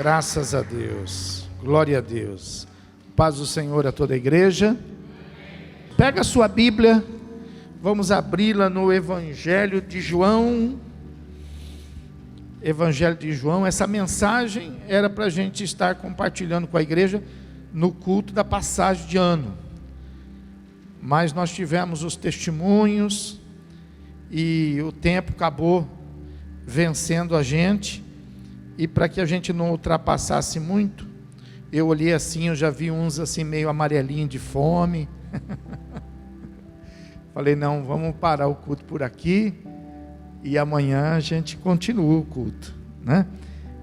Graças a Deus, glória a Deus. Paz do Senhor a toda a igreja. Pega a sua Bíblia, vamos abri-la no Evangelho de João. Evangelho de João, essa mensagem era para a gente estar compartilhando com a igreja no culto da passagem de ano. Mas nós tivemos os testemunhos e o tempo acabou vencendo a gente. E para que a gente não ultrapassasse muito, eu olhei assim, eu já vi uns assim meio amarelinho de fome. Falei, não, vamos parar o culto por aqui e amanhã a gente continua o culto, né?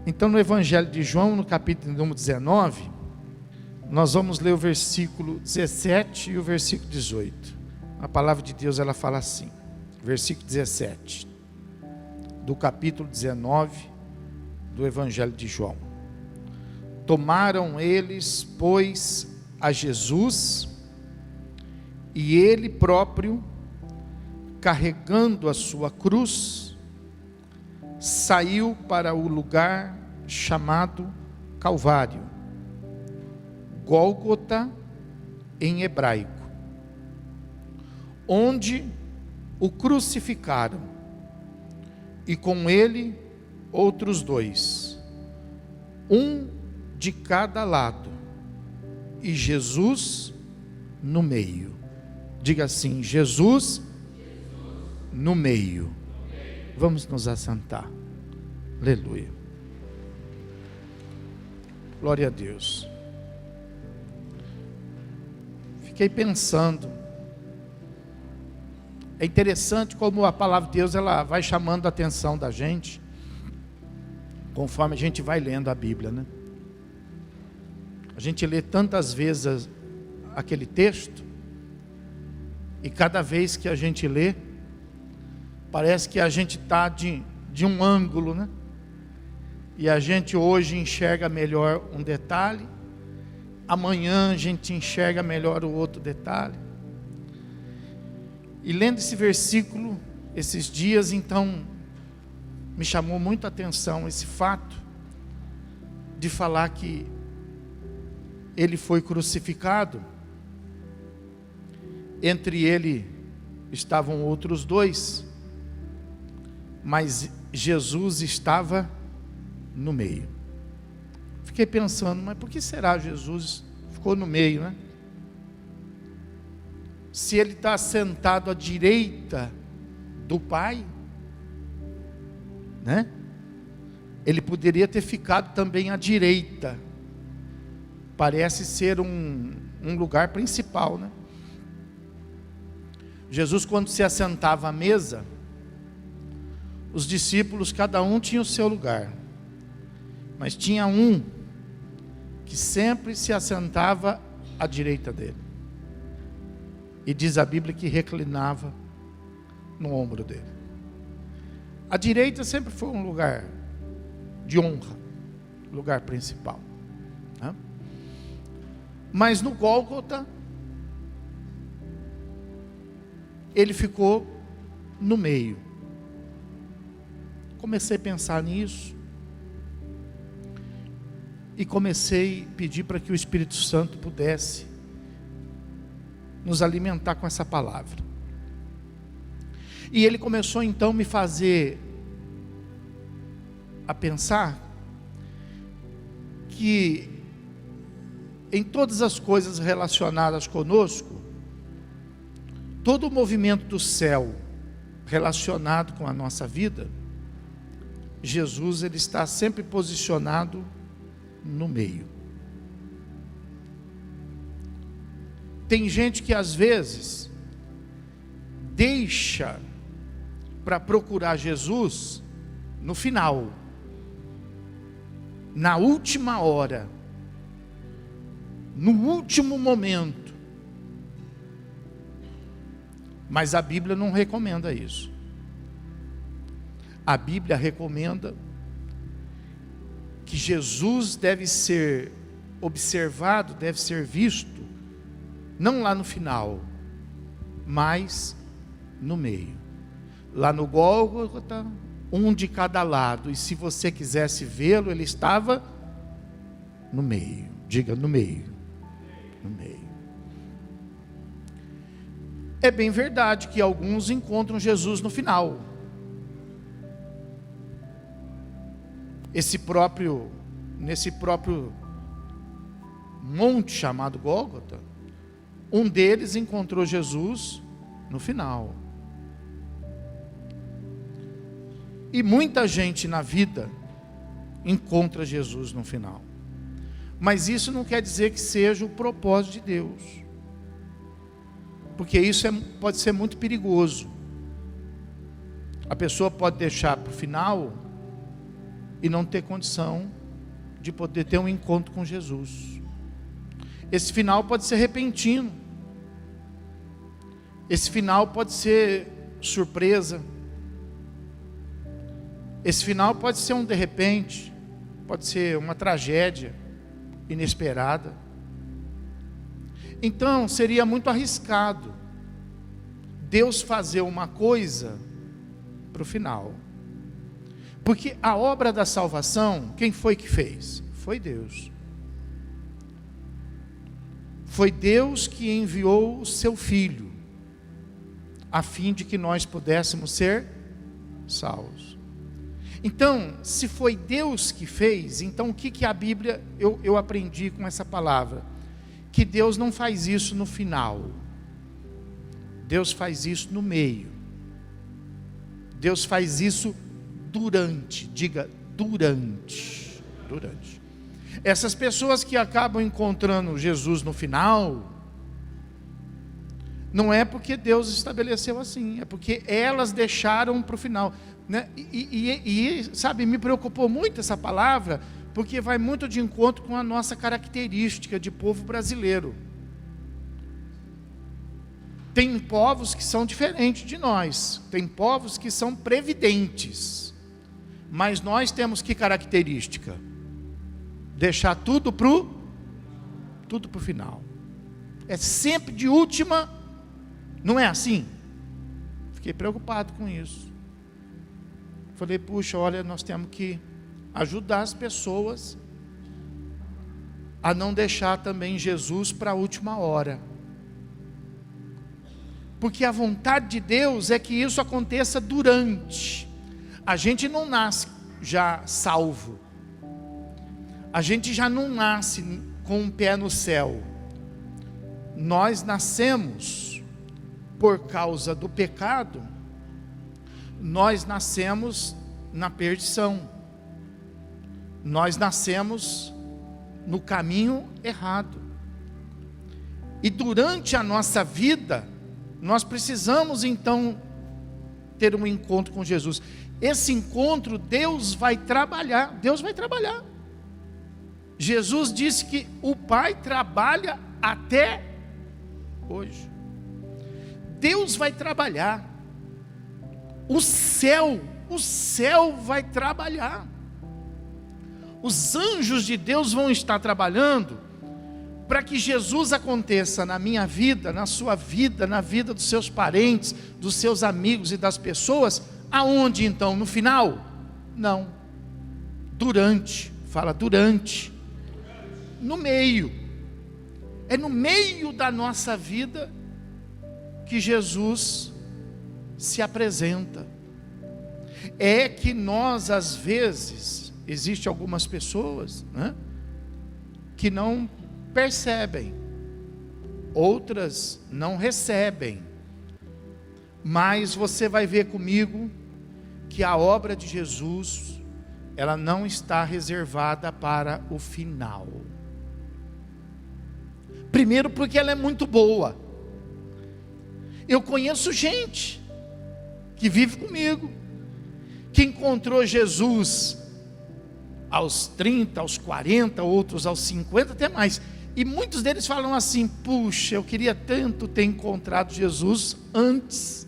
Então no Evangelho de João, no capítulo número 19, nós vamos ler o versículo 17 e o versículo 18. A palavra de Deus, ela fala assim, versículo 17, do capítulo 19, do Evangelho de João. Tomaram eles, pois, a Jesus, e ele próprio, carregando a sua cruz, saiu para o lugar chamado Calvário, Gólgota em hebraico, onde o crucificaram, e com ele outros dois, um de cada lado, e Jesus no meio. Diga assim: Jesus no meio. Vamos nos assentar. Aleluia. Glória a Deus. Fiquei pensando. É interessante como a palavra de Deus, ela vai chamando a atenção da gente conforme a gente vai lendo a Bíblia, né? A gente lê tantas vezes aquele texto, e cada vez que a gente lê, parece que a gente está de um ângulo, né? E a gente hoje enxerga melhor um detalhe, amanhã a gente enxerga melhor o outro detalhe. E lendo esse versículo, esses dias, então, me chamou muito a atenção esse fato de falar que ele foi crucificado. Entre ele estavam outros dois, mas Jesus estava no meio. Fiquei pensando, mas por que será Jesus ficou no meio, né? Se ele está sentado à direita do Pai, né? Ele poderia ter ficado também à direita. Parece ser um lugar principal, né? Jesus, quando se assentava à mesa, os discípulos, cada um tinha o seu lugar, mas tinha um que sempre se assentava à direita dele, e diz a Bíblia que reclinava no ombro dele. A direita sempre foi um lugar de honra, lugar principal, né? Mas no Gólgota, ele ficou no meio. Comecei a pensar nisso, e comecei a pedir para que o Espírito Santo pudesse nos alimentar com essa palavra. E ele começou então a me fazer a pensar que em todas as coisas relacionadas conosco, todo o movimento do céu relacionado com a nossa vida, Jesus, ele está sempre posicionado no meio. Tem gente que às vezes deixa para procurar Jesus no final, na última hora, no último momento. Mas a Bíblia não recomenda isso. A Bíblia recomenda que Jesus deve ser observado, deve ser visto, não lá no final, mas no meio. Lá no Gólgota, um de cada lado, e se você quisesse vê-lo, ele estava No meio. Diga no meio. No meio. É bem verdade que alguns encontram Jesus no final. Nesse próprio monte chamado Gólgota, um deles encontrou Jesus no final. E muita gente na vida encontra Jesus no final. Mas isso não quer dizer que seja o propósito de Deus. Porque isso pode ser muito perigoso. A pessoa pode deixar para o final e não ter condição de poder ter um encontro com Jesus. Esse final pode ser repentino. Esse final pode ser surpresa. Esse final pode ser um de repente, pode ser uma tragédia inesperada. Então seria muito arriscado Deus fazer uma coisa para o final. Porque a obra da salvação, quem foi que fez? Foi Deus. Foi Deus que enviou o seu Filho, a fim de que nós pudéssemos ser salvos. Então, se foi Deus que fez, então o que a Bíblia, eu aprendi com essa palavra? Que Deus não faz isso no final. Deus faz isso no meio. Deus faz isso durante. Diga, durante. Durante. Essas pessoas que acabam encontrando Jesus no final, não é porque Deus estabeleceu assim, é porque elas deixaram para o final, né? Sabe, me preocupou muito essa palavra, porque vai muito de encontro com a nossa característica de povo brasileiro. Tem povos que são diferentes de nós, tem povos que são previdentes, mas nós temos que característica? Deixar tudo para o final. É sempre de última. Não é assim? Fiquei preocupado com isso. Falei, puxa, olha, nós temos que ajudar as pessoas a não deixar também Jesus para a última hora. Porque a vontade de Deus é que isso aconteça durante. A gente não nasce já salvo. A gente já não nasce com um pé no céu. Nós nascemos por causa do pecado. Nós nascemos na perdição. Nós nascemos no caminho errado. E durante a nossa vida, nós precisamos então ter um encontro com Jesus. Esse encontro, Deus vai trabalhar. Deus vai trabalhar. Jesus disse que o Pai trabalha até hoje. Deus vai trabalhar. O céu vai trabalhar. Os anjos de Deus vão estar trabalhando para que Jesus aconteça na minha vida, na sua vida, na vida dos seus parentes, dos seus amigos e das pessoas. Aonde então? No final? Não. Durante. Fala durante. No meio. É no meio da nossa vida que Jesus se apresenta. É que nós às vezes, existem algumas pessoas, né, que não percebem, outras não recebem, mas você vai ver comigo que a obra de Jesus, ela não está reservada para o final. Primeiro porque ela é muito boa. Eu conheço gente que vive comigo, que encontrou Jesus aos 30, aos 40, outros aos 50, até mais. E muitos deles falam assim, puxa, eu queria tanto ter encontrado Jesus antes,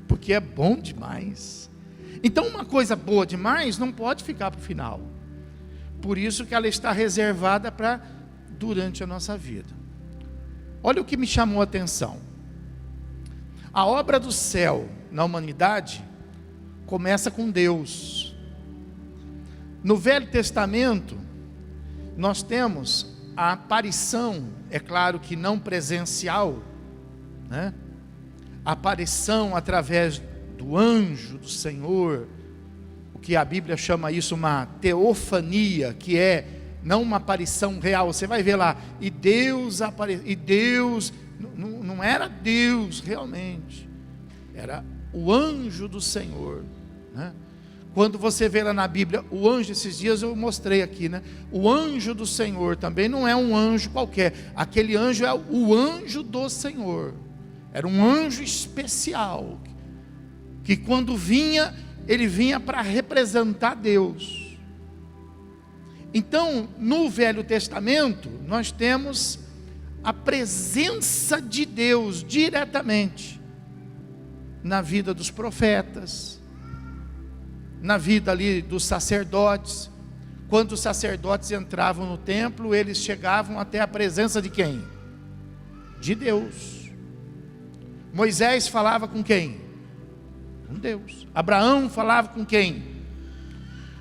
porque é bom demais. Então uma coisa boa demais não pode ficar para o final. Por isso que ela está reservada para durante a nossa vida. Olha o que me chamou a atenção. A obra do céu na humanidade começa com Deus. No Velho Testamento, nós temos a aparição, é claro que não presencial, né? A aparição através do anjo do Senhor, o que a Bíblia chama isso uma teofania, que é não uma aparição real. Você vai ver lá, e Deus apareceu, e Deus, não era Deus realmente, era o anjo do Senhor, né? Quando você vê lá na Bíblia, o anjo, esses dias eu mostrei aqui, né? O anjo do Senhor também não é um anjo qualquer, aquele anjo é o anjo do Senhor, era um anjo especial, que quando vinha, ele vinha para representar Deus. Então, no Velho Testamento, nós temos a presença de Deus diretamente na vida dos profetas, na vida ali dos sacerdotes. Quando os sacerdotes entravam no templo, eles chegavam até a presença de quem? De Deus. Moisés falava com quem? Com Deus. Abraão falava com quem?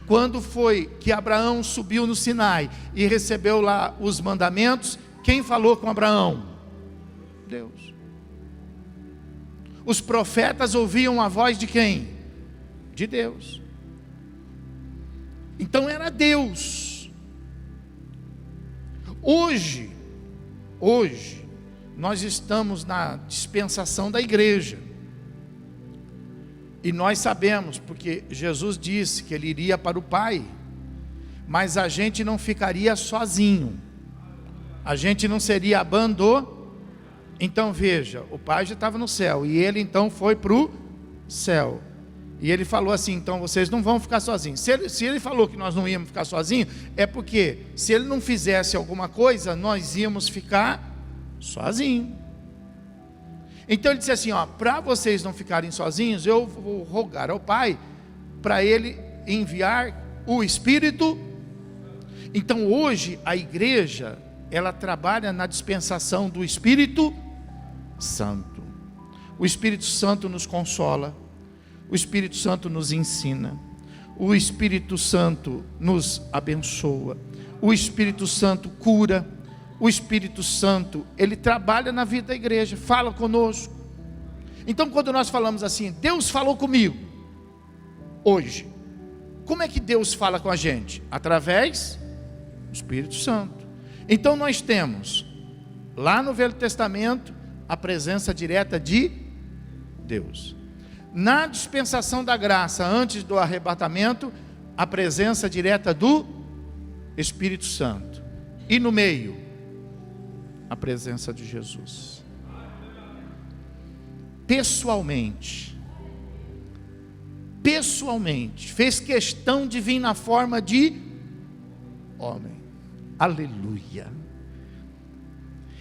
Quando foi que Abraão subiu no Sinai e recebeu lá os mandamentos, quem falou com Abraão? Deus. Os profetas ouviam a voz de quem? De Deus. Então era Deus. Hoje, nós estamos na dispensação da igreja. E nós sabemos, porque Jesus disse que ele iria para o Pai, mas a gente não ficaria sozinho, a gente não seria abandonado. Então veja, o Pai já estava no céu, e ele então foi para o céu, e ele falou assim: então vocês não vão ficar sozinhos. Se ele falou que nós não íamos ficar sozinhos, é porque se ele não fizesse alguma coisa, nós íamos ficar sozinhos. Então ele disse assim: para vocês não ficarem sozinhos, eu vou rogar ao Pai para ele enviar o Espírito. Então hoje a igreja, ela trabalha na dispensação do Espírito Santo. O Espírito Santo nos consola, o Espírito Santo nos ensina, o Espírito Santo nos abençoa, o Espírito Santo cura. O Espírito Santo, ele trabalha na vida da igreja, fala conosco. Então quando nós falamos assim, Deus falou comigo hoje, como é que Deus fala com a gente? Através do Espírito Santo. Então nós temos lá no Velho Testamento a presença direta de Deus. Na dispensação da graça, antes do arrebatamento, a presença direta do Espírito Santo. E no meio, a presença de Jesus. Pessoalmente, fez questão de vir na forma de homem. Aleluia.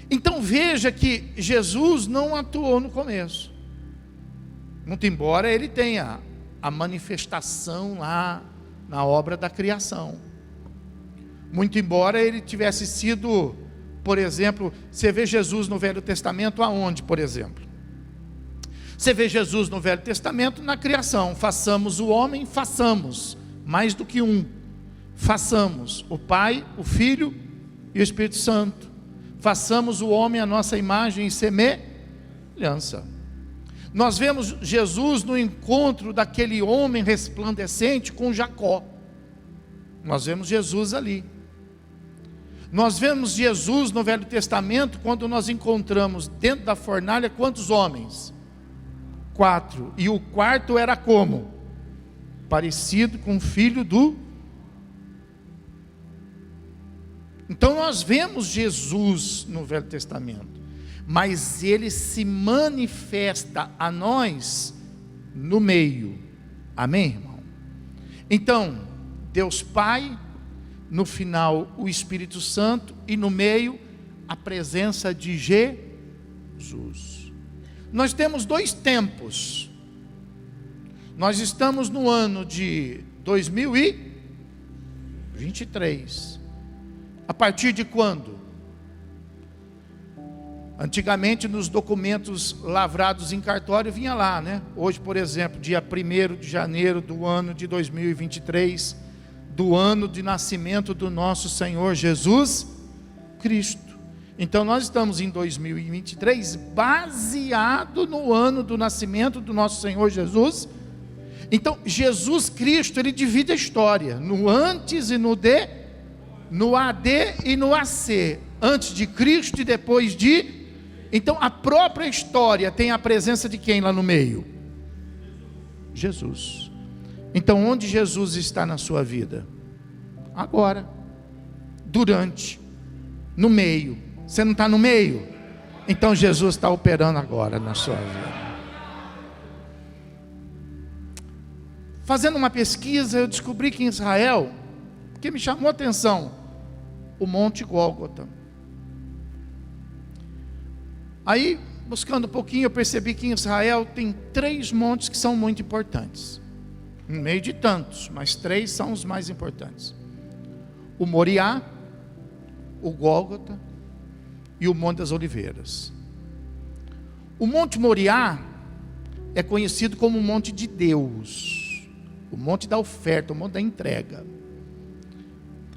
Então veja que Jesus não atuou no começo, muito embora ele tenha a manifestação lá na obra da criação, muito embora ele tivesse sido, por exemplo, você vê Jesus no Velho Testamento aonde, por exemplo? Você vê Jesus no Velho Testamento na criação. Façamos o homem, façamos, mais do que um. Façamos o Pai, o Filho e o Espírito Santo. Façamos o homem à nossa imagem e semelhança. Nós vemos Jesus no encontro daquele homem resplandecente com Jacó. Nós vemos Jesus ali. Nós vemos Jesus no Velho Testamento, quando nós encontramos dentro da fornalha quantos homens? 4. E o quarto era como? Parecido com o filho do... Então nós vemos Jesus no Velho Testamento, mas ele se manifesta a nós no meio. Amém, irmão? Então, Deus Pai, no final o Espírito Santo, e no meio a presença de Jesus. Nós temos 2 tempos. Nós estamos no ano de 2023. A partir de quando? Antigamente nos documentos lavrados em cartório vinha lá, né? Hoje, por exemplo, dia 1º de janeiro do ano de 2023, do ano de nascimento do nosso Senhor Jesus Cristo. Então nós estamos em 2023 baseado no ano do nascimento do nosso Senhor Jesus. Então Jesus Cristo, ele divide a história no antes e no D, no AD e no AC, antes de Cristo e depois de. Então a própria história tem a presença de quem lá no meio? Jesus. Então onde Jesus está na sua vida? Agora, durante, no meio. Você não está no meio? Então Jesus está operando agora na sua vida. Fazendo uma pesquisa, eu descobri que em Israel, que me chamou a atenção, o Monte Gólgota. Aí, buscando um pouquinho, eu percebi que em Israel tem 3 montes que são muito importantes. No meio de tantos, mas 3 são os mais importantes: o Moriá, o Gólgota e o Monte das Oliveiras. O Monte Moriá é conhecido como o Monte de Deus, o Monte da oferta, o Monte da entrega.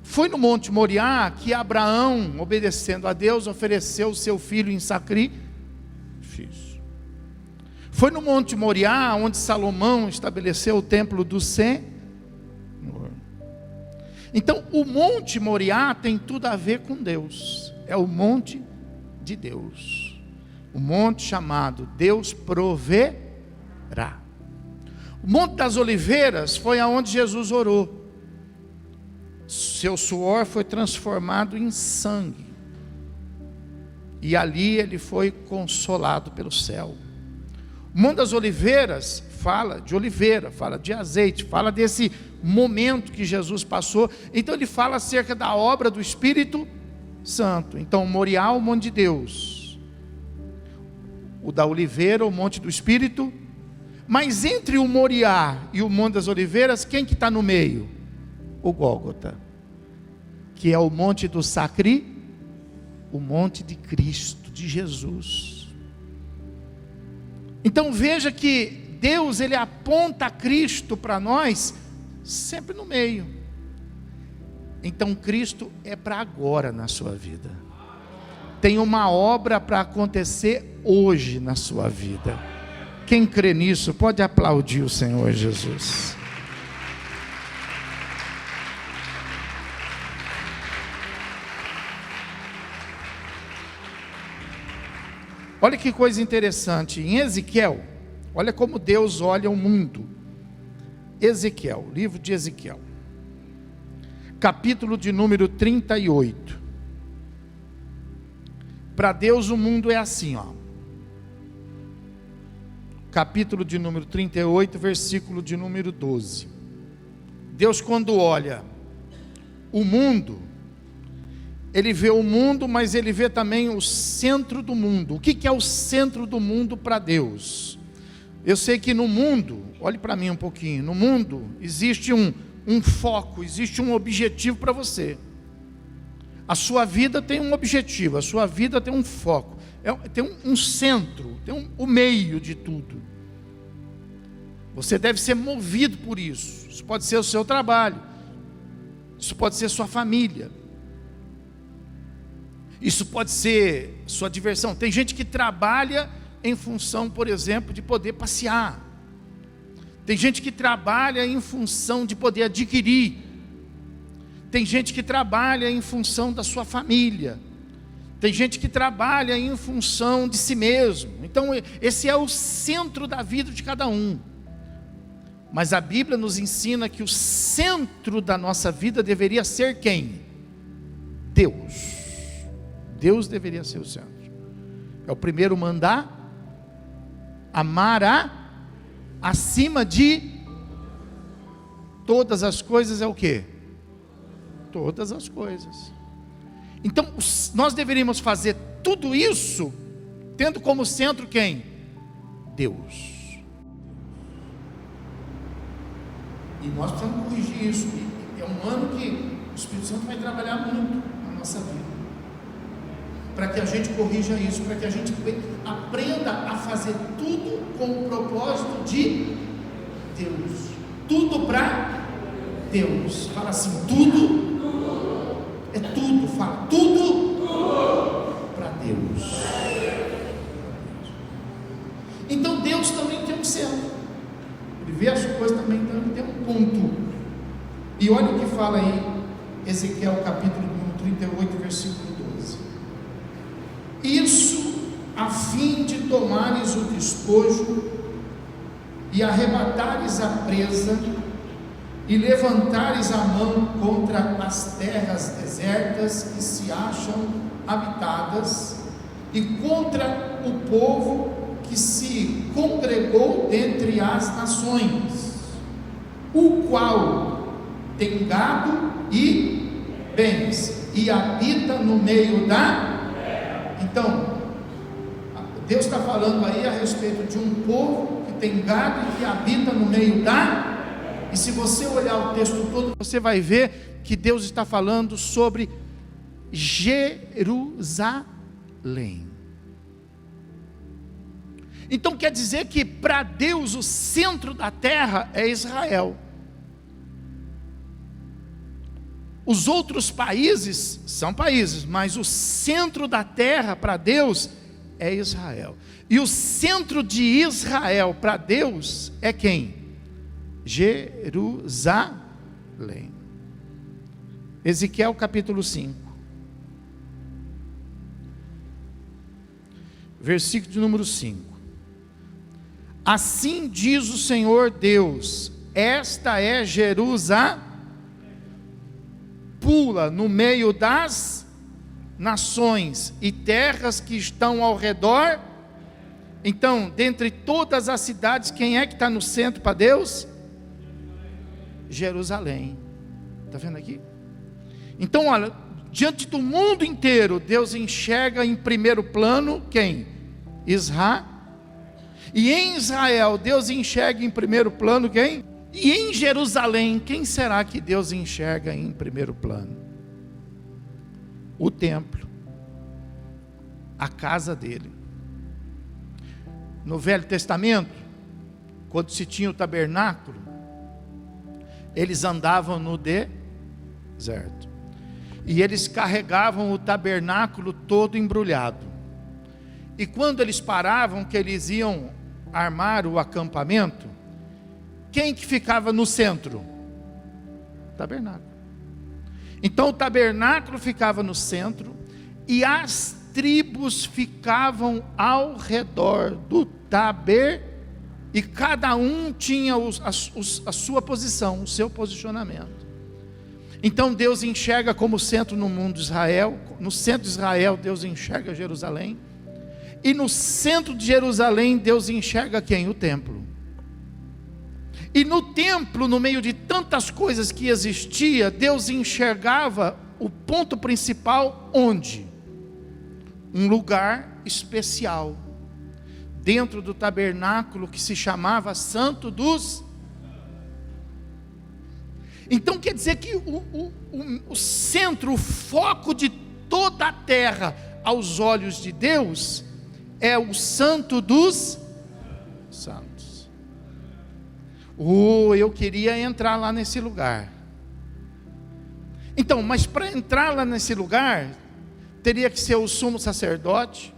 Foi no Monte Moriá que Abraão, obedecendo a Deus, ofereceu o seu filho em sacrifício. Foi no Monte Moriá onde Salomão estabeleceu o templo do Senhor. Então o Monte Moriá tem tudo a ver com Deus. É o monte de Deus, o monte chamado Deus proverá. O Monte das Oliveiras foi aonde Jesus orou. Seu suor foi transformado em sangue, e ali ele foi consolado pelo céu. O Monte das Oliveiras fala de oliveira, fala de azeite, fala desse momento que Jesus passou. Então ele fala acerca da obra do Espírito Santo. Então Moriá, o monte de Deus, o da oliveira, o monte do Espírito. Mas entre o Moriá e o Monte das Oliveiras, quem que está no meio? O Gólgota, que é o monte do o monte de Cristo, de Jesus. Então veja que Deus, ele aponta Cristo para nós sempre no meio. Então Cristo é para agora na sua vida. Tem uma obra para acontecer hoje na sua vida. Quem crê nisso pode aplaudir o Senhor Jesus. Olha que coisa interessante, em Ezequiel, olha como Deus olha o mundo. Ezequiel, livro de Ezequiel, capítulo de número 38. Para Deus o mundo é assim, ó. Capítulo de número 38, versículo de número 12. Deus, quando olha o mundo, ele vê o mundo, mas ele vê também o centro do mundo. O que é o centro do mundo para Deus? Eu sei que no mundo, olhe para mim um pouquinho, no mundo existe um foco, existe um objetivo para você. A sua vida tem um objetivo, a sua vida tem um foco, tem um centro, tem o meio de tudo. Você deve ser movido por isso. Isso pode ser o seu trabalho, isso pode ser sua família, isso pode ser sua diversão. Tem gente que trabalha em função, por exemplo, de poder passear. Tem gente que trabalha em função de poder adquirir. Tem gente que trabalha em função da sua família. Tem gente que trabalha em função de si mesmo. Então esse é o centro da vida de cada um. Mas a Bíblia nos ensina que o centro da nossa vida deveria ser quem? Deus. Deus deveria ser o centro. É o primeiro mandar. Amar acima de todas as coisas é o quê? Todas as coisas. Então nós deveríamos fazer tudo isso tendo como centro quem? Deus. E nós precisamos corrigir isso. É um ano que o Espírito Santo vai trabalhar muito na nossa vida, para que a gente corrija isso, para que a gente aprenda a fazer tudo com o propósito de Deus, tudo para Deus. Fala assim, tudo é tudo. Fala, tudo para Deus. Então Deus também tem um centro. Diversas coisas também tem um ponto. E olha o que fala aí Ezequiel capítulo 38, versículo 12. Isso a fim de tomares o despojo e arrebatares a presa e levantares a mão contra as terras desertas que se acham habitadas e contra o povo que se congregou dentre as nações, o qual tem gado e bens e habita no meio da... Então, Deus está falando aí a respeito de um povo que tem gado e que habita no meio da... E se você olhar o texto todo, você vai ver que Deus está falando sobre Jerusalém. Então quer dizer que para Deus o centro da terra é Israel. Os outros países são países, mas o centro da terra para Deus é Israel. E o centro de Israel para Deus é quem? Jerusalém. Ezequiel capítulo 5, versículo de número 5. Assim diz o Senhor Deus: esta é Jerusalém, pula no meio das nações e terras que estão ao redor. Então, dentre todas as cidades, quem é que está no centro para Deus? Jerusalém. Está vendo aqui? Então, olha, diante do mundo inteiro, Deus enxerga em primeiro plano quem? Israel. E em Israel, Deus enxerga em primeiro plano quem? E em Jerusalém, quem será que Deus enxerga em primeiro plano? O templo, a casa dele. No Velho Testamento, quando se tinha o tabernáculo, eles andavam no deserto, e eles carregavam o tabernáculo todo embrulhado, e quando eles paravam, que eles iam armar o acampamento, quem que ficava no centro? Tabernáculo. Então o tabernáculo ficava no centro, e as tribos ficavam ao redor do tabernáculo, e cada um tinha a sua posição, o seu posicionamento. Então Deus enxerga como centro no mundo de Israel. No centro de Israel Deus enxerga Jerusalém, e no centro de Jerusalém Deus enxerga quem? O templo. E no templo, no meio de tantas coisas que existia, Deus enxergava o ponto principal onde? Um lugar especial dentro do tabernáculo que se chamava Santo dos... Então quer dizer que o centro, o foco de toda a terra aos olhos de Deus é o Santo dos Santos. Eu queria entrar lá nesse lugar. Então, mas para entrar lá nesse lugar, teria que ser o sumo sacerdote.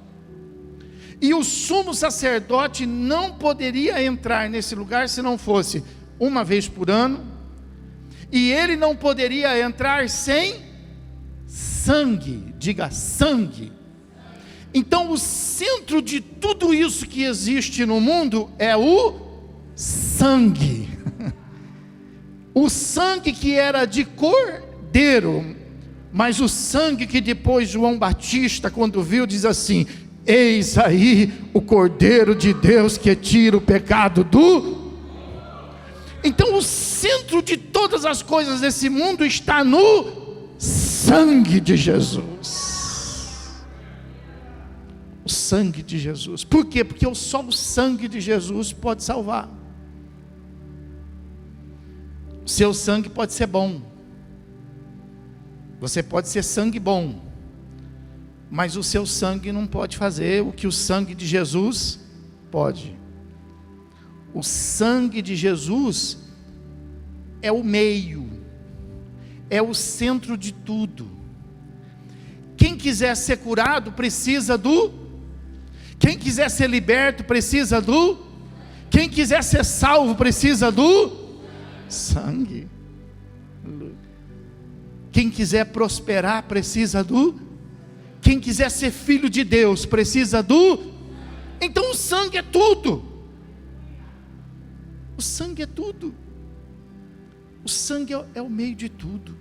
E o sumo sacerdote não poderia entrar nesse lugar se não fosse uma vez por ano. E ele não poderia entrar sem sangue. Diga sangue. Então o centro de tudo isso que existe no mundo é o sangue. O sangue que era de cordeiro. Mas o sangue que depois João Batista, quando viu, diz assim: eis aí o Cordeiro de Deus que tira o pecado do... Então o centro de todas as coisas desse mundo está no sangue de Jesus. O sangue de Jesus. Por quê? Porque só o sangue de Jesus pode salvar. O seu sangue pode ser bom. Você pode ser sangue bom, mas o seu sangue não pode fazer o que o sangue de Jesus pode. O sangue de Jesus é o meio, é o centro de tudo. Quem quiser ser curado precisa do, quem quiser ser liberto precisa do, quem quiser ser salvo precisa do sangue. Quem quiser prosperar precisa do, quem quiser ser filho de Deus precisa do, então o sangue é tudo. O sangue é tudo. O sangue é o meio de tudo.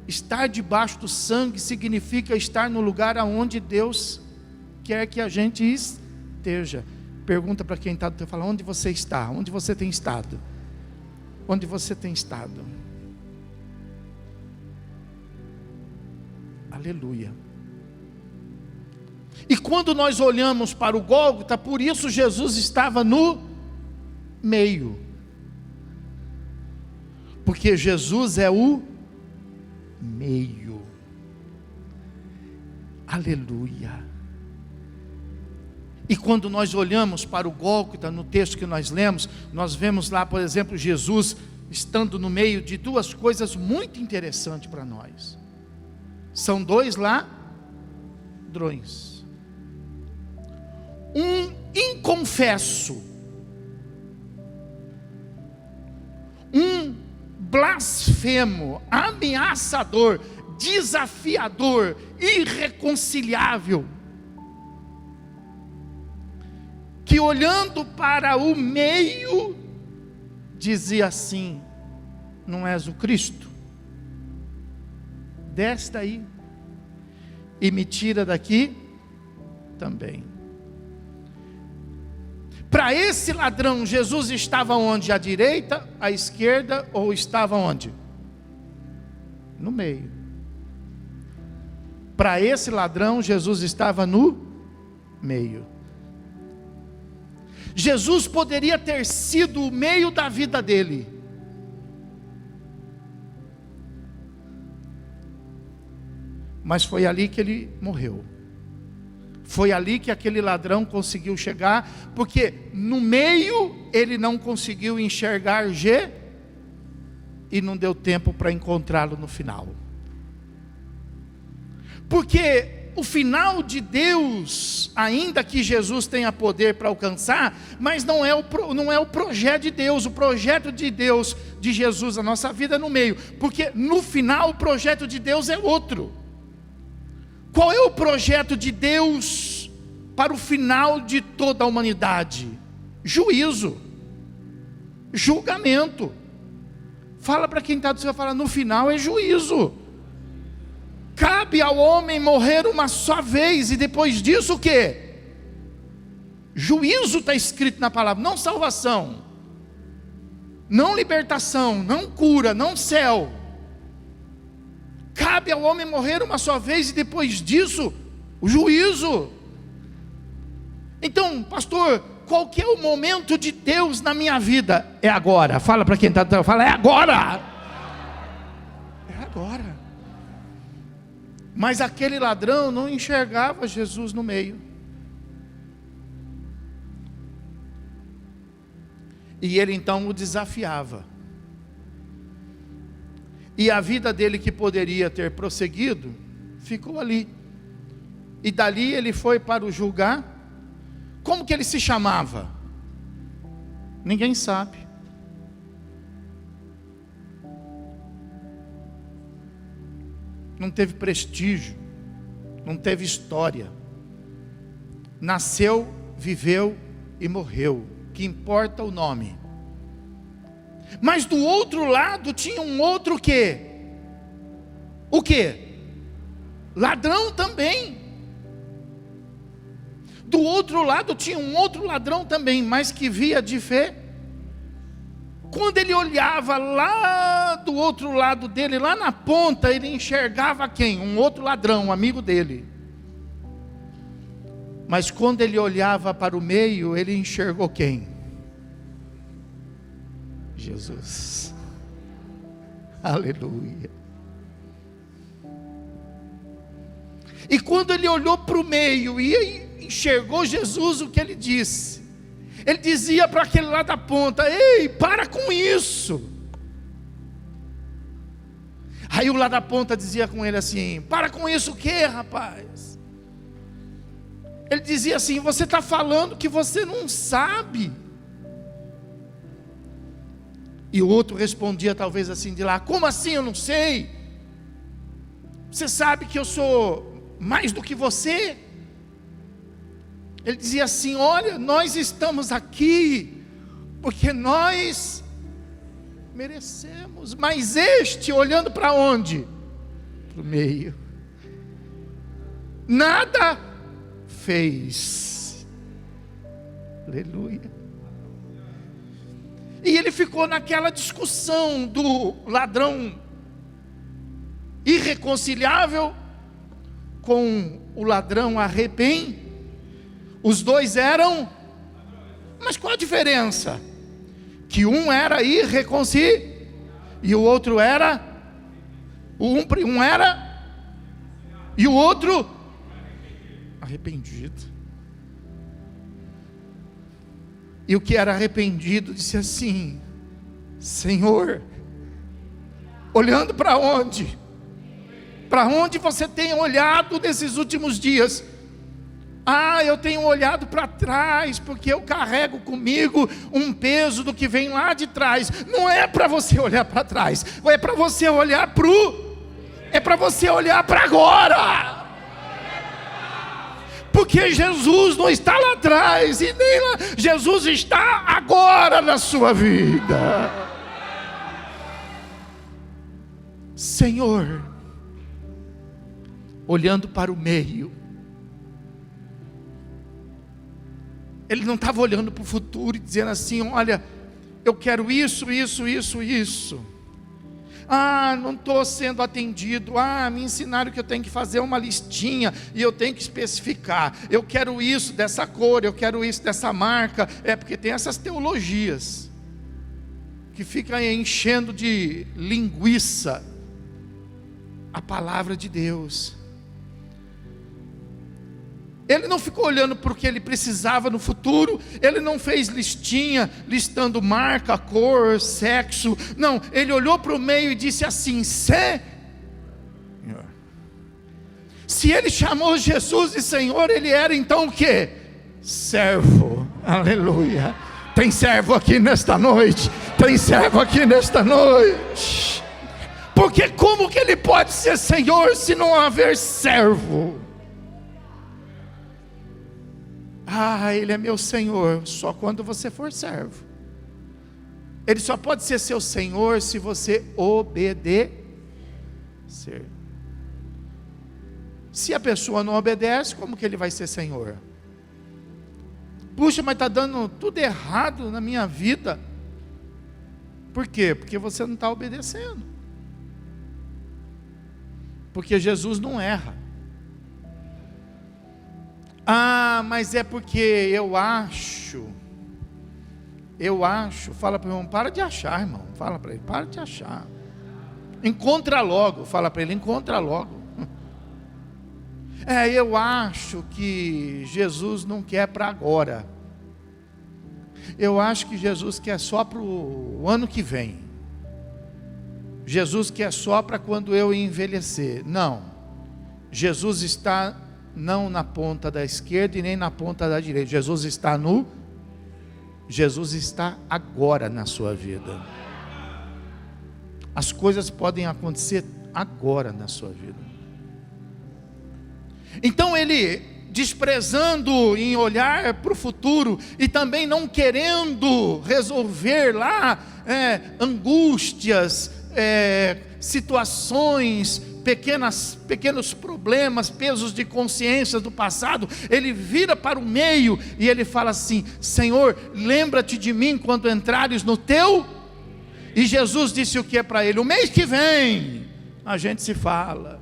Estar debaixo do sangue significa estar no lugar aonde Deus quer que a gente esteja. Pergunta para quem está do teu lado, onde você está? Onde você tem estado? Onde você tem estado? Aleluia. E quando nós olhamos para o Gólgota, por isso Jesus estava no meio, porque Jesus é o meio. Aleluia. E quando nós olhamos para o Gólgota, no texto que nós lemos, nós vemos lá, por exemplo, Jesus estando no meio de duas coisas muito interessantes para nós. São dois ladrões, um inconfesso, um blasfemo, ameaçador, desafiador, irreconciliável, que olhando para o meio, dizia assim: não és o Cristo? Desce daí e me tira daqui também. Para esse ladrão, Jesus estava onde? À direita, à esquerda, ou estava onde? No meio. Para esse ladrão, Jesus estava no meio. Jesus poderia ter sido o meio da vida dele, mas foi ali que ele morreu. Foi ali que aquele ladrão conseguiu chegar, porque no meio ele não conseguiu enxergar G, e não deu tempo para encontrá-lo no final. Porque o final de Deus, ainda que Jesus tenha poder para alcançar, mas não é o projeto de Deus. O projeto de Deus, de Jesus, a nossa vida é no meio, porque no final o projeto de Deus é outro. Qual é o projeto de Deus para o final de toda a humanidade? Juízo, julgamento. Fala para quem está do seu, fala, no final é juízo. Cabe ao homem morrer uma só vez, e depois disso o quê? Juízo está escrito na palavra, não salvação, não libertação, não cura, não céu. Cabe ao homem morrer uma só vez, e depois disso, o juízo. Então, pastor, qual que é o momento de Deus na minha vida? É agora. Fala para quem está, fala, é agora. É agora. Mas aquele ladrão não enxergava Jesus no meio. E ele então o desafiava. E a vida dele, que poderia ter prosseguido, ficou ali. E dali ele foi para o julgar. Como que ele se chamava? Ninguém sabe. Não teve prestígio, não teve história. Nasceu, viveu e morreu. Que importa o nome. Mas do outro lado tinha um outro quê? O quê? Ladrão também. Do outro lado tinha um outro ladrão também, mas que via de fé. Quando ele olhava lá do outro lado dele, lá na ponta, ele enxergava quem? Um outro ladrão, um amigo dele. Mas quando ele olhava para o meio, ele enxergou quem? Jesus. Aleluia. E quando ele olhou para o meio e enxergou Jesus, o que ele disse? Ele dizia para aquele lá da ponta: ei, para com isso. Aí o lá da ponta dizia com ele assim: para com isso o quê, rapaz? Ele dizia assim: você está falando que você não sabe. E o outro respondia talvez assim de lá: como assim eu não sei? Você sabe que eu sou mais do que você? Ele dizia assim: olha, nós estamos aqui porque nós merecemos. Mas este, olhando para onde? Para o meio. Nada fez. Aleluia. E ele ficou naquela discussão do ladrão irreconciliável com o ladrão arrependido. Os dois eram, mas qual a diferença? Que um era irreconciliável e o outro era, um era e o outro arrependido. E o que era arrependido disse assim: Senhor, olhando para onde? Para onde você tem olhado nesses últimos dias? Ah, eu tenho olhado para trás, porque eu carrego comigo um peso do que vem lá de trás. Não é para você olhar para trás, é para você olhar é para você olhar para agora. Porque Jesus não está lá atrás, e nem lá, Jesus está agora na sua vida. Senhor, olhando para o meio, ele não estava olhando para o futuro e dizendo assim: olha, eu quero isso, isso, isso, isso. Ah, não estou sendo atendido. Ah, me ensinaram que eu tenho que fazer uma listinha e eu tenho que especificar. Eu quero isso dessa cor, eu quero isso dessa marca. É porque tem essas teologias que ficam enchendo de linguiça a palavra de Deus. Ele não ficou olhando para o que ele precisava no futuro. Ele não fez listinha, listando marca, cor, sexo. Não, ele olhou para o meio e disse assim: Senhor. Se ele chamou Jesus de Senhor, ele era então o quê? Servo. Aleluia. Tem servo aqui nesta noite. Tem servo aqui nesta noite. Porque como que ele pode ser Senhor se não haver servo? Ah, ele é meu Senhor só quando você for servo. Ele só pode ser seu Senhor se você obedecer. Se a pessoa não obedece, como que ele vai ser Senhor? Puxa, mas está dando tudo errado na minha vida. Por quê? Porque você não está obedecendo. Porque Jesus não erra. Ah, mas é porque eu acho, fala para o irmão: para de achar, irmão, fala para ele: para de achar, encontra logo, fala para ele: encontra logo. Eu acho que Jesus não quer para agora, eu acho que Jesus quer só para o ano que vem, Jesus quer só para quando eu envelhecer. Não, Jesus está não na ponta da esquerda e nem na ponta da direita. Jesus está agora na sua vida. As coisas podem acontecer agora na sua vida. Então ele, desprezando em olhar para o futuro e também não querendo resolver lá angústias, situações, pequenos problemas, pesos de consciência do passado, ele vira para o meio e ele fala assim: Senhor, lembra-te de mim quando entrares no teu. E Jesus disse o que para ele? O mês que vem a gente se fala.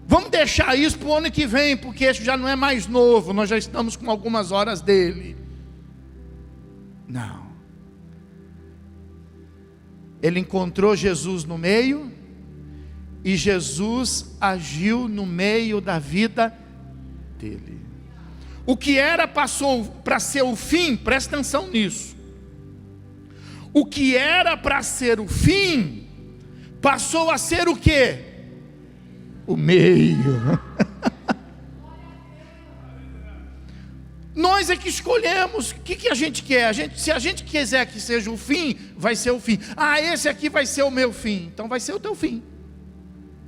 Vamos deixar isso para o ano que vem, porque esse já não é mais novo, nós já estamos com algumas horas dele. Não. Ele encontrou Jesus no meio, e Jesus agiu no meio da vida dele. O que era passou para ser o fim, presta atenção nisso. O que era para ser o fim, passou a ser o quê? O meio. Nós é que escolhemos o que a gente quer. Se a gente quiser que seja o fim, vai ser o fim. Esse aqui vai ser o meu fim. Então vai ser o teu fim.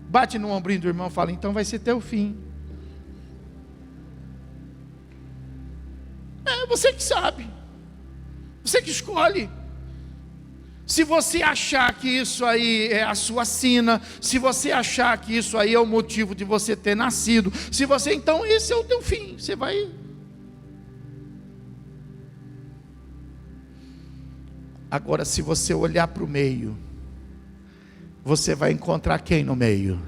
Bate no ombrinho do irmão e fala: então vai ser teu fim. É você que sabe. Você que escolhe. Se você achar que isso aí é a sua sina, se você achar que isso aí é o motivo de você ter nascido, então esse é o teu fim. Você vai. Agora, se você olhar para o meio, você vai encontrar quem no meio?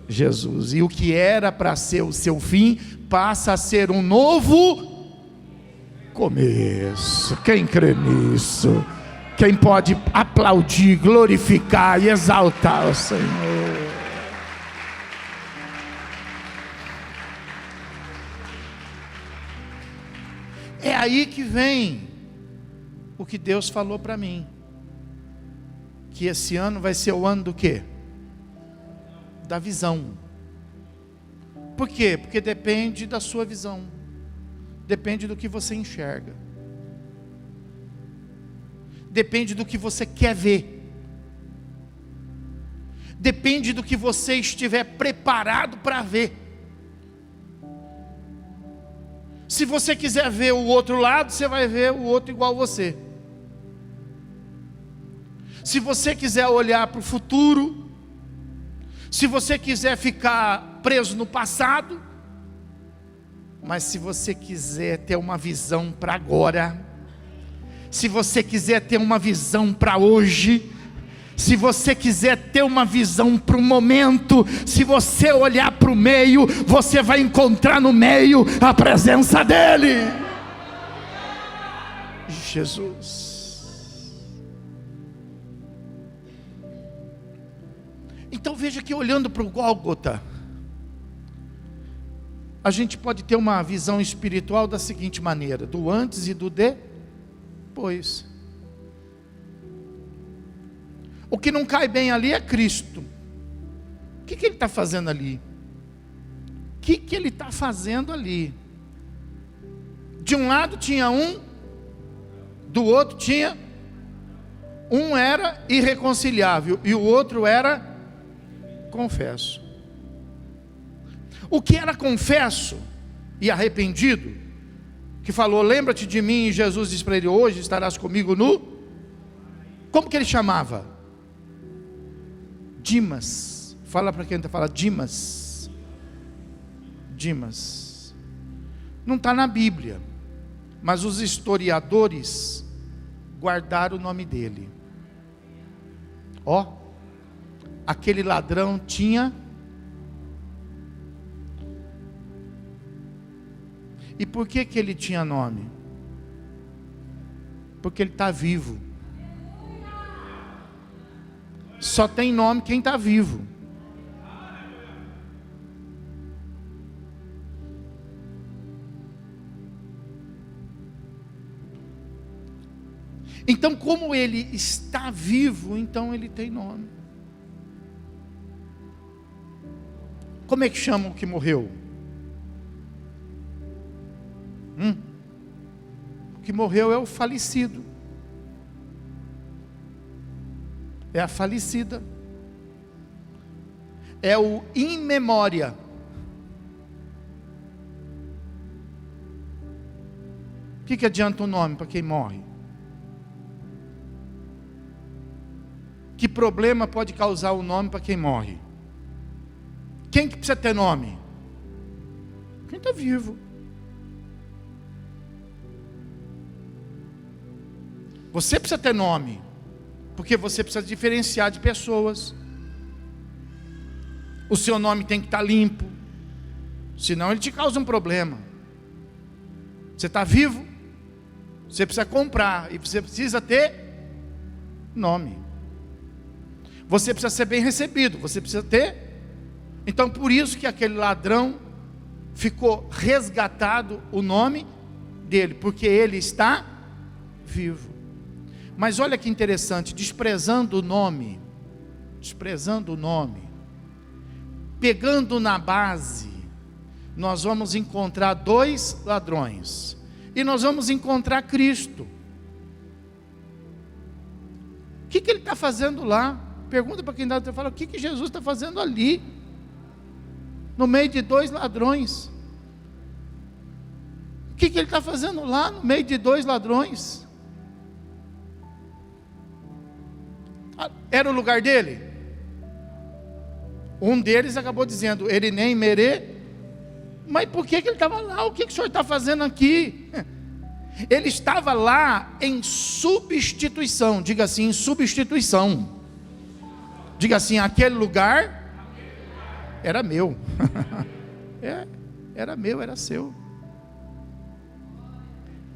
Jesus. E o que era para ser o seu fim, passa a ser um novo começo. Quem crê nisso? Quem pode aplaudir, glorificar e exaltar o Senhor? É aí que vem o que Deus falou para mim, que esse ano vai ser o ano do quê? Da visão. Por quê? Porque depende da sua visão, depende do que você enxerga, depende do que você quer ver, depende do que você estiver preparado para ver. Se você quiser ver o outro lado, você vai ver o outro igual você. Se você quiser olhar para o futuro, se você quiser ficar preso no passado, mas se você quiser ter uma visão para agora, se você quiser ter uma visão para hoje, se você quiser ter uma visão para o momento, se você olhar para o meio, você vai encontrar no meio a presença dEle. Jesus. Então veja que olhando para o Gólgota, a gente pode ter uma visão espiritual da seguinte maneira: do antes e do depois. O que não cai bem ali é Cristo. O que Ele está fazendo ali? O que Ele está fazendo ali? De um lado tinha um, do outro tinha. Um era irreconciliável e o outro era confesso. O que era confesso e arrependido, que falou: lembra-te de mim, e Jesus disse para ele: hoje estarás comigo no... Como que ele chamava? Dimas. Fala para quem está falando: Dimas. Dimas. Não está na Bíblia, mas os historiadores guardaram o nome dele. Aquele ladrão tinha... E por que ele tinha nome? Porque ele está vivo. Só tem nome quem está vivo. Então, como ele está vivo, então ele tem nome. Como é que chama o que morreu? O que morreu é o falecido. É a falecida. É o in memória. O que adianta o nome para quem morre? Que problema pode causar o nome para quem morre? Quem que precisa ter nome? Quem está vivo. Você precisa ter nome, porque você precisa diferenciar de pessoas. O seu nome tem que estar limpo, senão ele te causa um problema. Você está vivo, você precisa comprar, e você precisa ter nome. Você precisa ser bem recebido, você precisa ter. Então por isso que aquele ladrão ficou resgatado o nome dele, porque ele está vivo. Mas olha que interessante, desprezando o nome, desprezando o nome, pegando na base, nós vamos encontrar 2 ladrões, e nós vamos encontrar Cristo. O que ele está fazendo lá? Pergunta para quem está e fala, o que Jesus está fazendo ali, no meio de 2 ladrões? O que ele está fazendo lá, no meio de 2 ladrões? Era o lugar dele? Um deles acabou dizendo, ele nem mere. Mas por que ele estava lá? O que o senhor está fazendo aqui? Ele estava lá em substituição. Diga assim, em substituição. Diga assim, aquele lugar era meu. Era meu, era seu.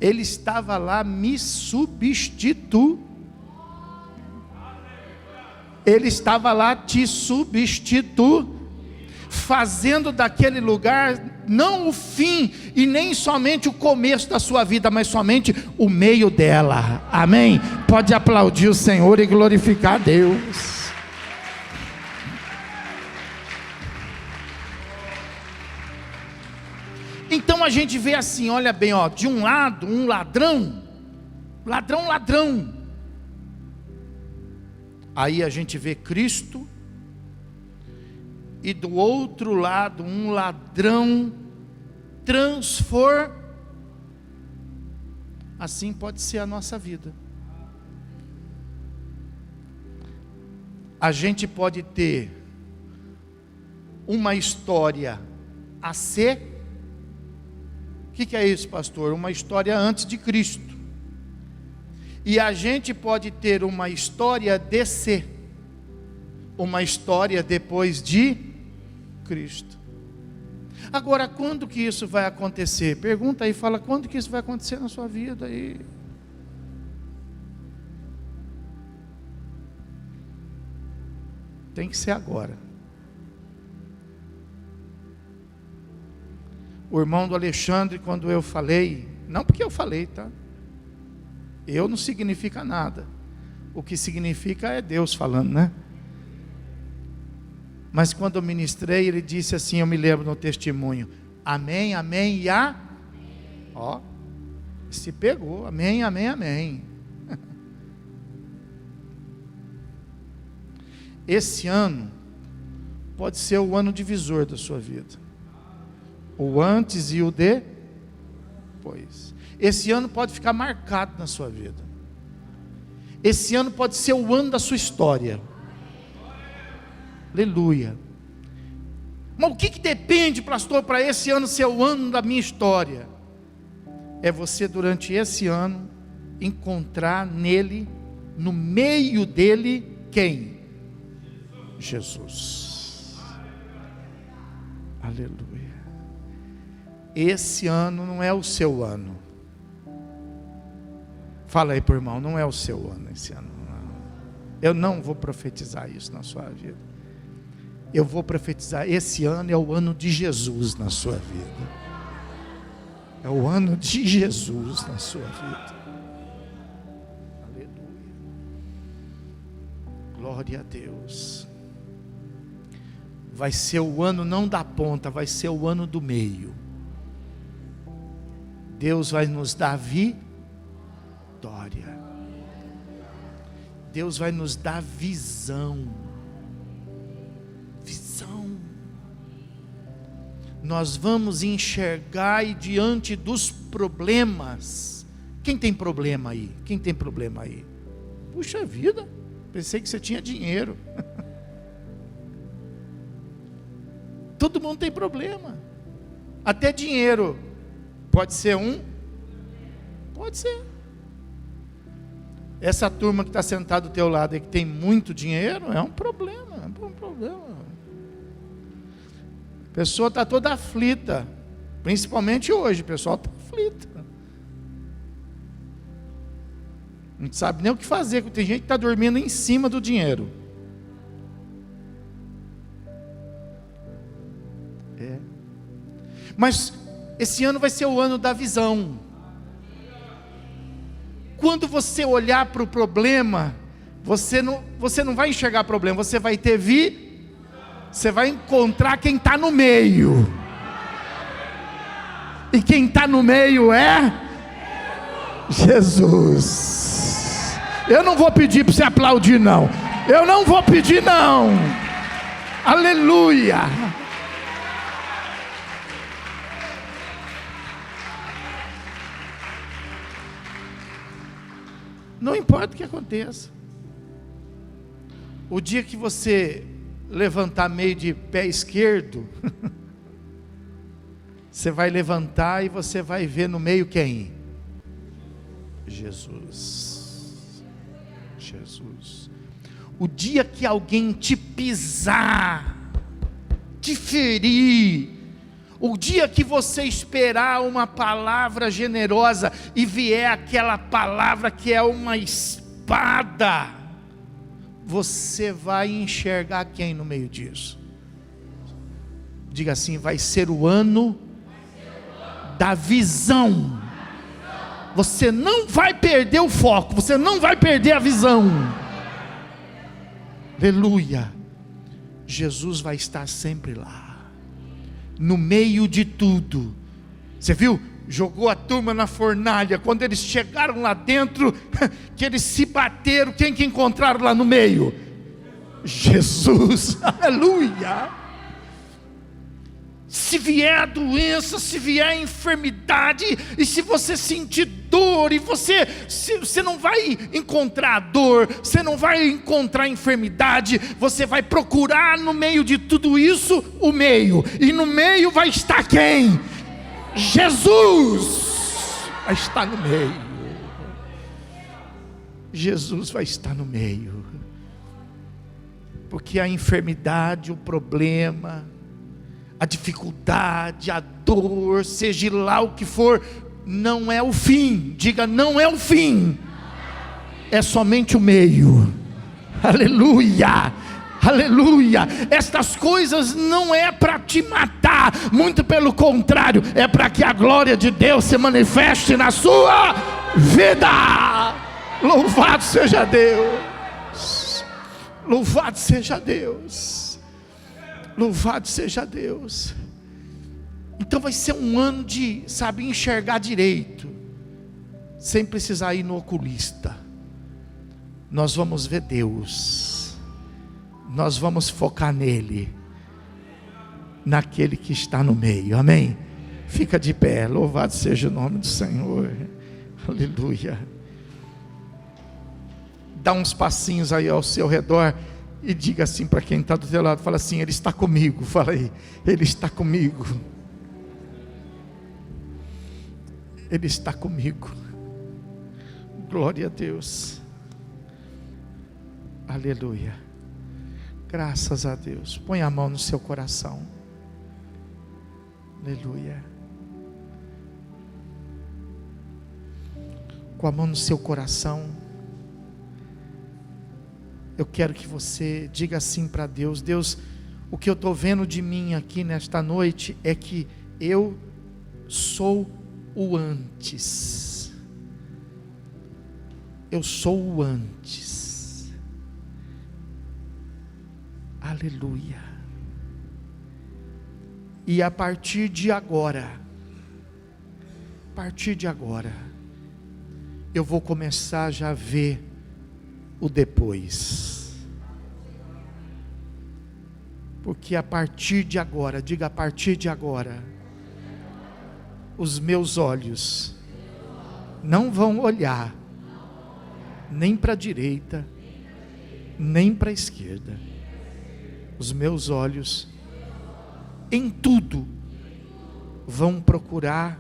Ele estava lá me substituindo. Ele estava lá te substituindo, fazendo daquele lugar não o fim e nem somente o começo da sua vida, mas somente o meio dela. Amém? Pode aplaudir o Senhor e glorificar a Deus. Então a gente vê assim, olha bem, ó, de um lado um ladrão. Aí a gente vê Cristo, e do outro lado um ladrão Assim pode ser a nossa vida. A gente pode ter uma história a ser. O que é isso, pastor? Uma história antes de Cristo. E a gente pode ter uma história de ser, uma história depois de Cristo. Agora, quando que isso vai acontecer? Pergunta aí, fala, quando que isso vai acontecer na sua vida aí? Tem que ser agora. O irmão do Alexandre, quando eu falei, não porque eu falei, tá? Eu não significa nada. O que significa é Deus falando, né? Mas quando eu ministrei, ele disse assim, eu me lembro no testemunho, amém, amém e a... Ó, se pegou, amém, amém, amém. Esse ano pode ser o ano divisor da sua vida. O antes e o depois. Esse ano pode ficar marcado na sua vida. Esse ano pode ser o ano da sua história. Aleluia. Mas o que depende, pastor, para esse ano ser o ano da minha história? É você, durante esse ano, encontrar nele, no meio dele, quem? Jesus. Aleluia. Esse ano não é o seu ano. Fala aí para o irmão, não é o seu ano esse ano. Não. Eu não vou profetizar isso na sua vida. Eu vou profetizar, esse ano é o ano de Jesus na sua vida. É o ano de Jesus na sua vida. Aleluia. Glória a Deus. Vai ser o ano não da ponta, vai ser o ano do meio. Deus vai nos dar vitória. Deus vai nos dar visão. Nós vamos enxergar e diante dos problemas. Quem tem problema aí? Quem tem problema aí? Puxa vida, pensei que você tinha dinheiro. Todo mundo tem problema. Até dinheiro pode ser um? Pode ser. Essa turma que está sentada do teu lado aí, que tem muito dinheiro, é um problema. É um problema. A pessoa está toda aflita, principalmente hoje, o pessoal está aflito. Não sabe nem o que fazer, porque tem gente que está dormindo em cima do dinheiro. Mas esse ano vai ser o ano da visão. Quando você olhar para o problema, Você não vai enxergar problema, você vai ter você vai encontrar quem está no meio. E quem está no meio é Jesus. Eu não vou pedir para você aplaudir, não. Eu não vou pedir, não. Aleluia. Não importa o que aconteça. O dia que você levantar meio de pé esquerdo, você vai levantar e você vai ver no meio quem? Jesus. Jesus. O dia que alguém te pisar, te ferir, o dia que você esperar uma palavra generosa e vier aquela palavra que é uma espada, você vai enxergar quem no meio disso? Diga assim: vai ser o ano da visão. Você não vai perder o foco, você não vai perder a visão. Aleluia. Jesus vai estar sempre lá, no meio de tudo. Você viu? Jogou a turma na fornalha. Quando eles chegaram lá dentro, que eles se bateram, quem que encontraram lá no meio? Jesus. Aleluia. Se vier a doença, se vier a enfermidade, e se você sentir dor, e você não vai encontrar dor, você não vai encontrar enfermidade, você vai procurar no meio de tudo isso o meio, e no meio vai estar quem? Jesus vai estar no meio. Jesus vai estar no meio, porque a enfermidade, o problema, a dificuldade, a dor, seja lá o que for, não é o fim. Diga: não é o fim, é somente o meio. Aleluia, aleluia. Estas coisas não é para te matar, muito pelo contrário, é para que a glória de Deus se manifeste na sua vida. Louvado seja Deus, louvado seja Deus. Louvado seja Deus. Então vai ser um ano de, sabe, enxergar direito, sem precisar ir no oculista. Nós vamos ver Deus, nós vamos focar nele, naquele que está no meio. Amém? Fica de pé, louvado seja o nome do Senhor. Aleluia. Dá uns passinhos aí ao seu redor e diga assim para quem está do teu lado, fala assim: Ele está comigo. Fala aí: Ele está comigo. Ele está comigo. Glória a Deus. Aleluia. Graças a Deus. Põe a mão no seu coração. Aleluia. Com a mão no seu coração, eu quero que você diga assim para Deus: Deus, o que eu estou vendo de mim aqui nesta noite é que eu sou o antes. Eu sou o antes. Aleluia. E a partir de agora, eu vou começar já a ver o depois. Porque a partir de agora, diga: a partir de agora, os meus olhos não vão olhar nem para a direita, nem para a esquerda. Os meus olhos em tudo vão procurar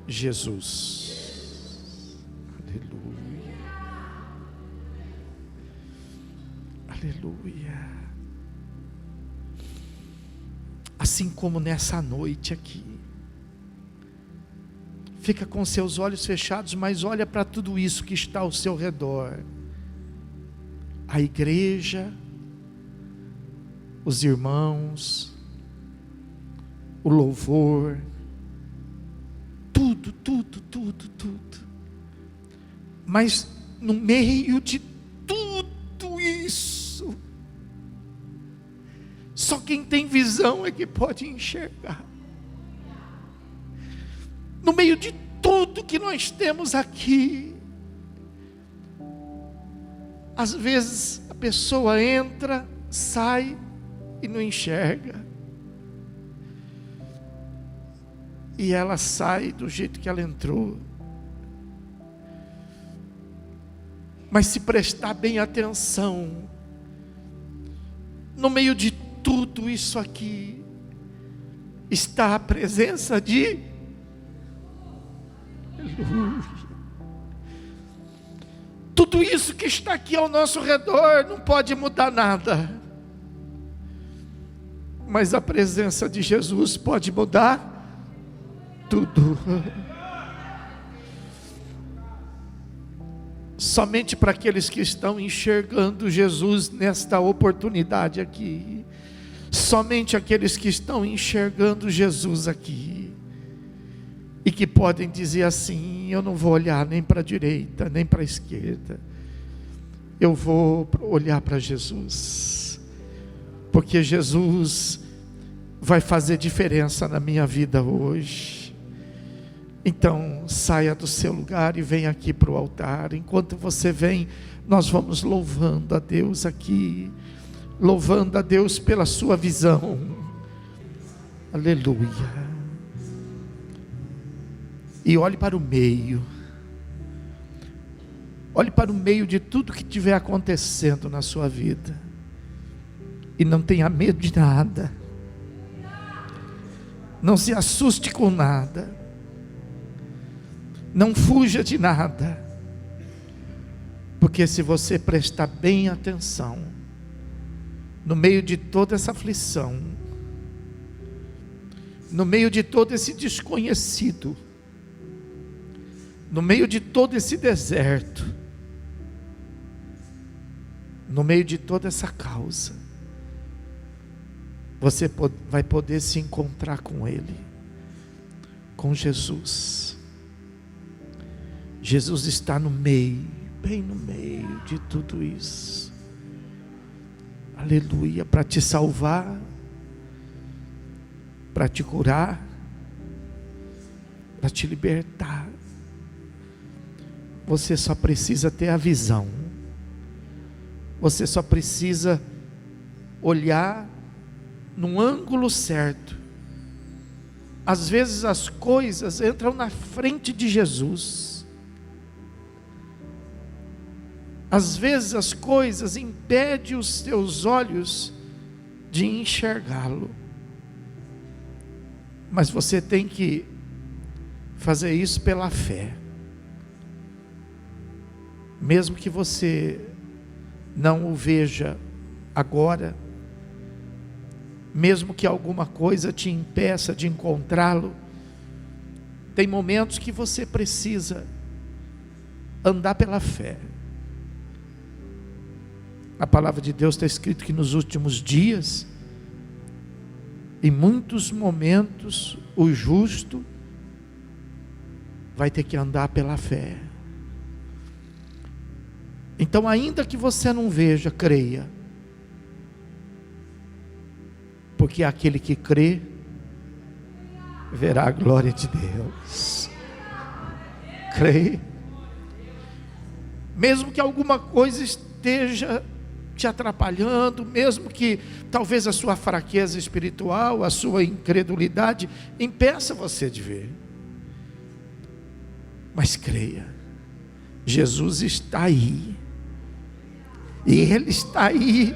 Jesus. Aleluia. Aleluia. Assim como nessa noite aqui, fica com seus olhos fechados, mas olha para tudo isso que está ao seu redor. A igreja, os irmãos, o louvor, tudo. Mas no meio de quem tem visão é que pode enxergar. No meio de tudo que nós temos aqui, às vezes a pessoa entra, sai e não enxerga. E ela sai do jeito que ela entrou. Mas se prestar bem atenção, no meio de tudo isso aqui, está a presença de Aleluia. Tudo isso que está aqui ao nosso redor não pode mudar nada, mas a presença de Jesus pode mudar tudo. Somente para aqueles que estão enxergando Jesus nesta oportunidade aqui, somente aqueles que estão enxergando Jesus aqui, e que podem dizer assim: eu não vou olhar nem para a direita, nem para a esquerda, eu vou olhar para Jesus, porque Jesus vai fazer diferença na minha vida hoje. Então saia do seu lugar e venha aqui para o altar. Enquanto você vem, nós vamos louvando a Deus aqui, louvando a Deus pela sua visão. Aleluia. E olhe para o meio. Olhe para o meio de tudo que estiver acontecendo na sua vida. E não tenha medo de nada. Não se assuste com nada. Não fuja de nada. Porque se você prestar bem atenção, no meio de toda essa aflição, no meio de todo esse desconhecido, no meio de todo esse deserto, no meio de toda essa causa, você vai poder se encontrar com Ele, com Jesus. Jesus está no meio, bem no meio de tudo isso. Aleluia, para te salvar, para te curar, para te libertar. Você só precisa ter a visão. Você só precisa olhar num ângulo certo. Às vezes as coisas entram na frente de Jesus. Às vezes as coisas impedem os teus olhos de enxergá-lo. Mas você tem que fazer isso pela fé. Mesmo que você não o veja agora, mesmo que alguma coisa te impeça de encontrá-lo, tem momentos que você precisa andar pela fé. A palavra de Deus está escrito que nos últimos dias, em muitos momentos, o justo vai ter que andar pela fé. Então, ainda que você não veja, creia, porque aquele que crê verá a glória de Deus. Creia. Mesmo que alguma coisa esteja te atrapalhando, mesmo que talvez a sua fraqueza espiritual, a sua incredulidade impeça você de ver, mas creia, Jesus está aí, e Ele está aí,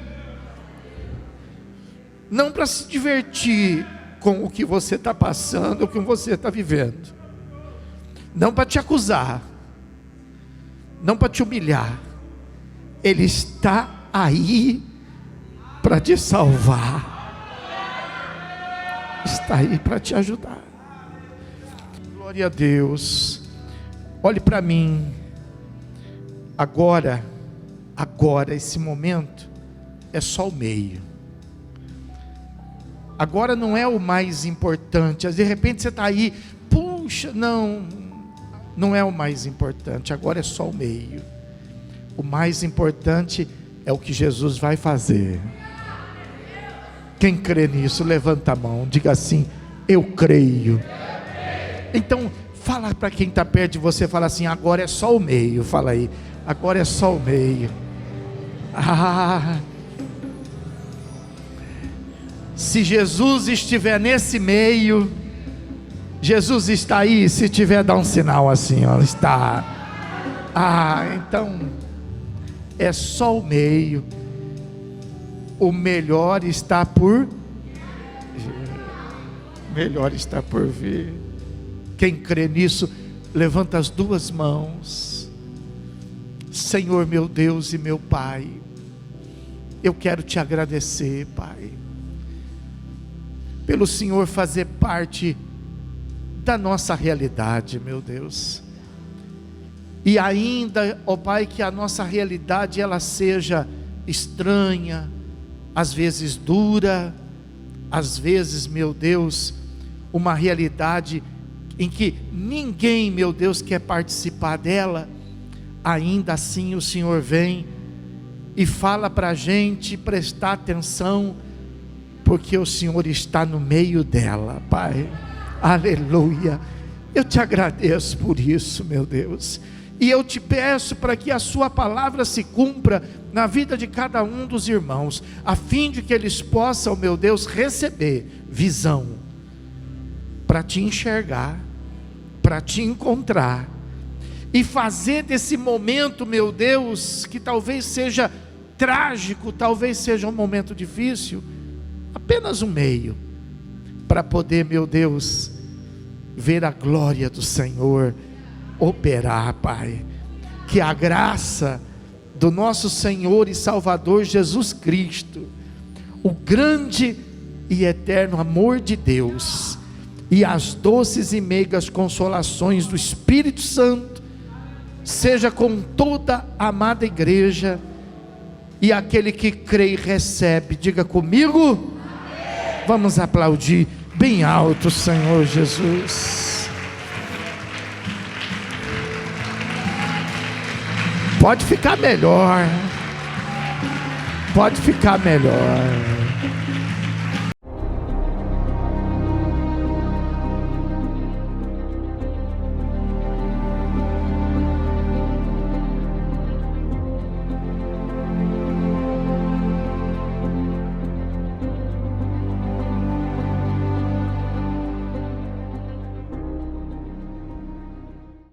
não para se divertir com o que você está passando, o que você está vivendo, não para te acusar, não para te humilhar. Ele está aí para te salvar, está aí para te ajudar. Glória a Deus. Olhe para mim agora, esse momento é só o meio. Agora não é o mais importante. De repente você está aí, puxa, não é o mais importante. Agora é só o meio. O mais importante é o que Jesus vai fazer. Quem crê nisso, levanta a mão, diga assim: eu creio. Então, fala para quem está perto de você, fala assim: agora é só o meio. Fala aí, agora é só o meio. Se Jesus estiver nesse meio, Jesus está aí. Se tiver, dá um sinal assim, ó, está. Então é só o meio. O melhor está por vir. Quem crê nisso, levanta as duas mãos. Senhor, meu Deus e meu Pai, eu quero te agradecer, Pai, pelo Senhor fazer parte da nossa realidade, meu Deus. E ainda, ó Pai, que a nossa realidade ela seja estranha, às vezes dura, às vezes, meu Deus, uma realidade em que ninguém, meu Deus, quer participar dela. Ainda assim o Senhor vem e fala para a gente prestar atenção, porque o Senhor está no meio dela, Pai. Aleluia. Eu te agradeço por isso, meu Deus, e eu te peço para que a sua palavra se cumpra na vida de cada um dos irmãos, a fim de que eles possam, meu Deus, receber visão, para te enxergar, para te encontrar, e fazer desse momento, meu Deus, que talvez seja trágico, talvez seja um momento difícil, apenas um meio, para poder, meu Deus, ver a glória do Senhor operar, Pai. Que a graça do nosso Senhor e Salvador Jesus Cristo, o grande e eterno amor de Deus, e as doces e meigas consolações do Espírito Santo, seja com toda a amada igreja, e aquele que crê e recebe, diga comigo, amém. Vamos aplaudir bem alto o Senhor Jesus. Pode ficar melhor, pode ficar melhor.